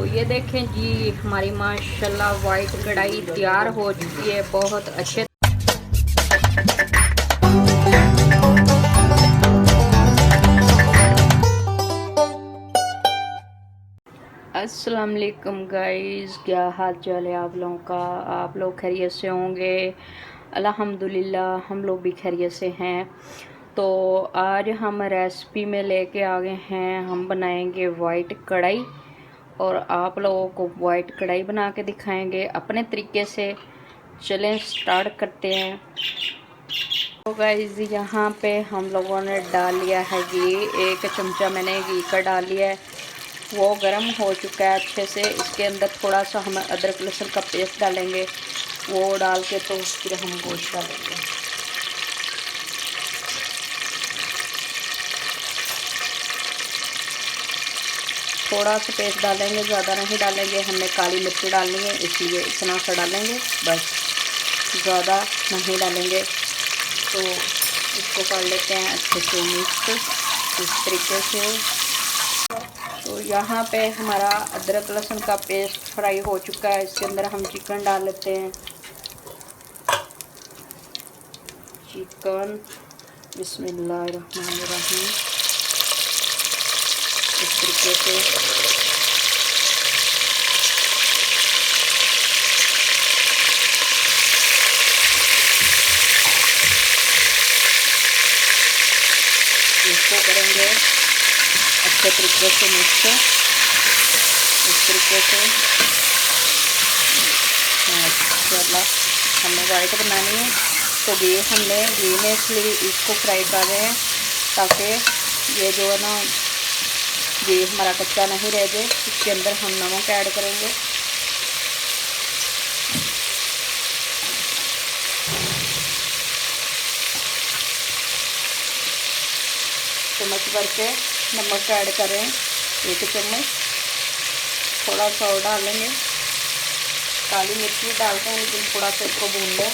ये देखें जी, हमारी माशाल्लाह वाइट कढ़ाई तैयार हो चुकी है बहुत अच्छे। अस्सलाम वालेकुम गाइस, क्या हाल चाल है आप लोगों का? आप लोग खैरियत से होंगे? अल्हम्दुलिल्लाह हम लोग भी खैरियत से हैं। तो आज हम रेसिपी में लेके आ गए हैं, हम बनाएंगे वाइट कढ़ाई और आप लोगों को वाइट कढ़ाई बना के दिखाएंगे अपने तरीके से। चलें स्टार्ट करते हैं। तो गाइस यहाँ पे हम लोगों ने डाल लिया है घी, 1 चमचा मैंने घी का डाल लिया है। वो गर्म हो चुका है अच्छे से। इसके अंदर थोड़ा सा हम अदरक लहसुन का पेस्ट डालेंगे, वो डाल के तो फिर हम गोश्त डालेंगे। थोड़ा सा पेस्ट डालेंगे, ज़्यादा नहीं डालेंगे। हमने काली मिर्च डालनी है इसलिए इतना सा डालेंगे बस, ज़्यादा नहीं डालेंगे। तो इसको कर लेते हैं अच्छे से मिक्स इस तरीके से। तो यहाँ पे हमारा अदरक लहसुन का पेस्ट फ्राई हो चुका है। इसके अंदर हम चिकन डाल लेते हैं। चिकन बिस्मिल्लाहिर्रहमानिर्रहीम इस तरीके से। इसको करेंगे अच्छे तरीके से मिक्स इस तरीके से। माशाल्लाह हमने वाइट बनानी है तो घी में इसलिए इसको फ्राई कर रहे हैं ताकि ये जो है ना घी हमारा कच्चा नहीं रह जाए। इसके अंदर हम नमक ऐड करेंगे। चम्मच भर के नमक ऐड करें, 1 चम्मच। थोड़ा सा और डालेंगे, काली मिर्च भी डालते हैं लेकिन थोड़ा सा इसको भून लें।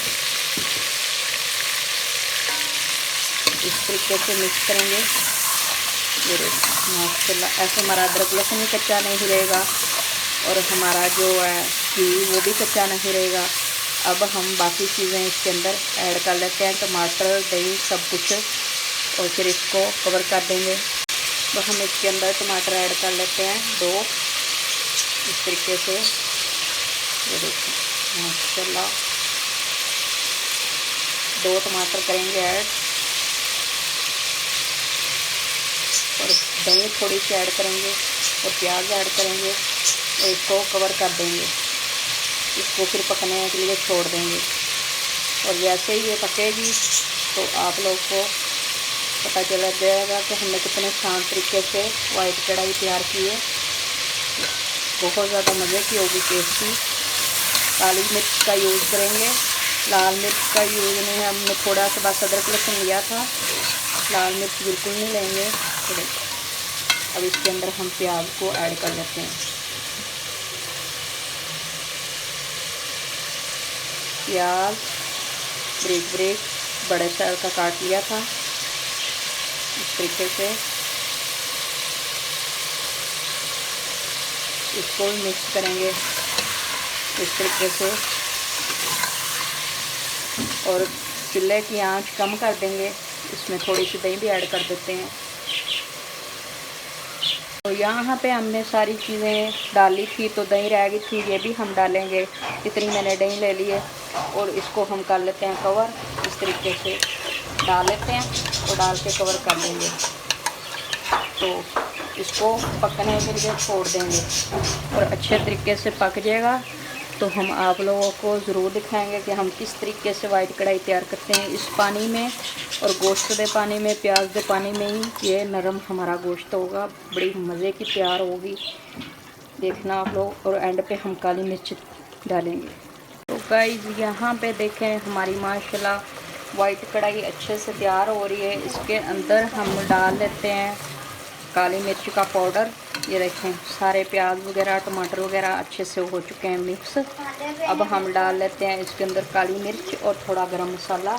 इस तरीके से मिक्स करेंगे। ये माशाल्लाह ऐसे हमारा अदरक लहसुन भी कच्चा नहीं रहेगा और हमारा जो है घी वो भी कच्चा नहीं रहेगा। अब हम बाकी चीज़ें इसके अंदर ऐड कर लेते हैं, टमाटर दही सब कुछ, और फिर इसको कवर कर देंगे। तो हम इसके अंदर टमाटर ऐड कर लेते हैं 2 इस तरीके से। ये देखिए माशाल्लाह 2 टमाटर करेंगे ऐड, और दही थोड़ी सी ऐड करेंगे और प्याज ऐड करेंगे और इसको कवर कर देंगे। इसको फिर पकने के लिए छोड़ देंगे और जैसे ही ये पकेगी तो आप लोग को पता चला जाएगा कि हमने कितने शान तरीके से वाइट कढ़ाई तैयार की है। बहुत ज़्यादा मज़े की होगी, टेस्टी। काली मिर्च का यूज़ करेंगे, लाल मिर्च का यूज़ नहीं। हमने थोड़ा सा बस अदरक लहसुन लिया था, लाल मिर्च बिल्कुल नहीं लेंगे। अब इसके अंदर हम प्याज को ऐड कर लेते हैं। प्याज ब्रेक बड़े साइज का काट लिया था इस तरीके से। इसको भी मिक्स करेंगे इस तरीके से और चूल्हे की आंच कम कर देंगे। इसमें थोड़ी सी दही भी ऐड कर देते हैं। तो यहाँ पे हमने सारी चीज़ें डाली थी तो दही रह गई थी, ये भी हम डालेंगे। इतनी मैंने दही ले ली है और इसको हम कर लेते हैं कवर। इस तरीके से डाल लेते हैं और डाल के कवर कर देंगे। तो इसको पकने के लिए छोड़ देंगे और अच्छे तरीके से पक जाएगा तो हम आप लोगों को ज़रूर दिखाएंगे कि हम किस तरीके से वाइट कढ़ाई तैयार करते हैं। इस पानी में और गोश्त के पानी में, प्याज के पानी में ही ये नरम हमारा गोश्त होगा, बड़ी मज़े की तैयार होगी। देखना आप लोग। और एंड पे हम काली मिर्च डालेंगे। तो गाइस यहाँ पे देखें हमारी माशाल्लाह वाइट कढ़ाई अच्छे से तैयार हो रही है। इसके अंदर हम डाल लेते हैं काली मिर्च का पाउडर। ये देखें सारे प्याज वगैरह टमाटर वगैरह अच्छे से हो चुके हैं मिक्स। अब हम डाल लेते हैं इसके अंदर काली मिर्च और थोड़ा गरम मसाला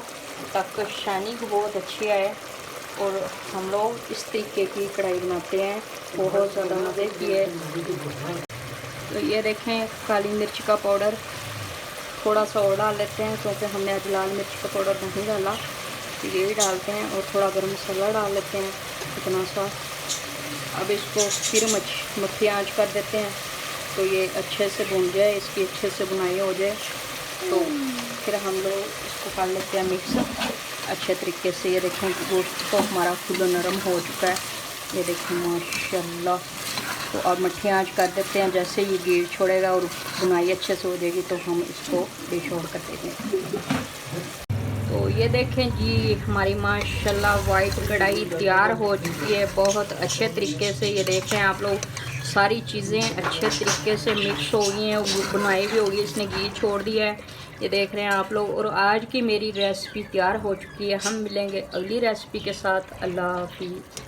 ताकि शाइनिंग बहुत अच्छी आए। और हम लोग इस तरीके की कढ़ाई बनाते हैं, बहुत ज़्यादा मज़े की है। तो ये देखें काली मिर्च का पाउडर थोड़ा सा और डाल लेते हैं, क्योंकि हमने आज लाल मिर्च का पाउडर नहीं डाला, तो ये भी डालते हैं। और थोड़ा गरम मसाला डाल लेते हैं इतना सा। अब इसको फिर मक्खी आंच कर देते हैं, तो ये अच्छे से भुन जाए, इसकी अच्छे से बुनाई हो जाए, तो फिर हम लोग इसको कर लेते हैं मिक्स अच्छे तरीके से। ये देखें गोश्त तो हमारा खुद नरम हो चुका है, ये देखें माशाल्लाह। तो अब मट्ठी आंच कर देते हैं, जैसे ये घी छोड़ेगा और बुनाई अच्छे से हो जाएगी तो हम इसको डिश आउट कर देंगे। तो ये देखें जी हमारी माशाल्लाह वाइट कढ़ाई तैयार हो चुकी है बहुत अच्छे तरीके से। ये देखें आप लोग, सारी चीज़ें अच्छे तरीके से मिक्स हो गई हैं, बुनाई भी होगी, इसने घी छोड़ दिया है, ये देख रहे हैं आप लोग। और आज की मेरी रेसिपी तैयार हो चुकी है। हम मिलेंगे अगली रेसिपी के साथ। अल्लाह हाफिज़।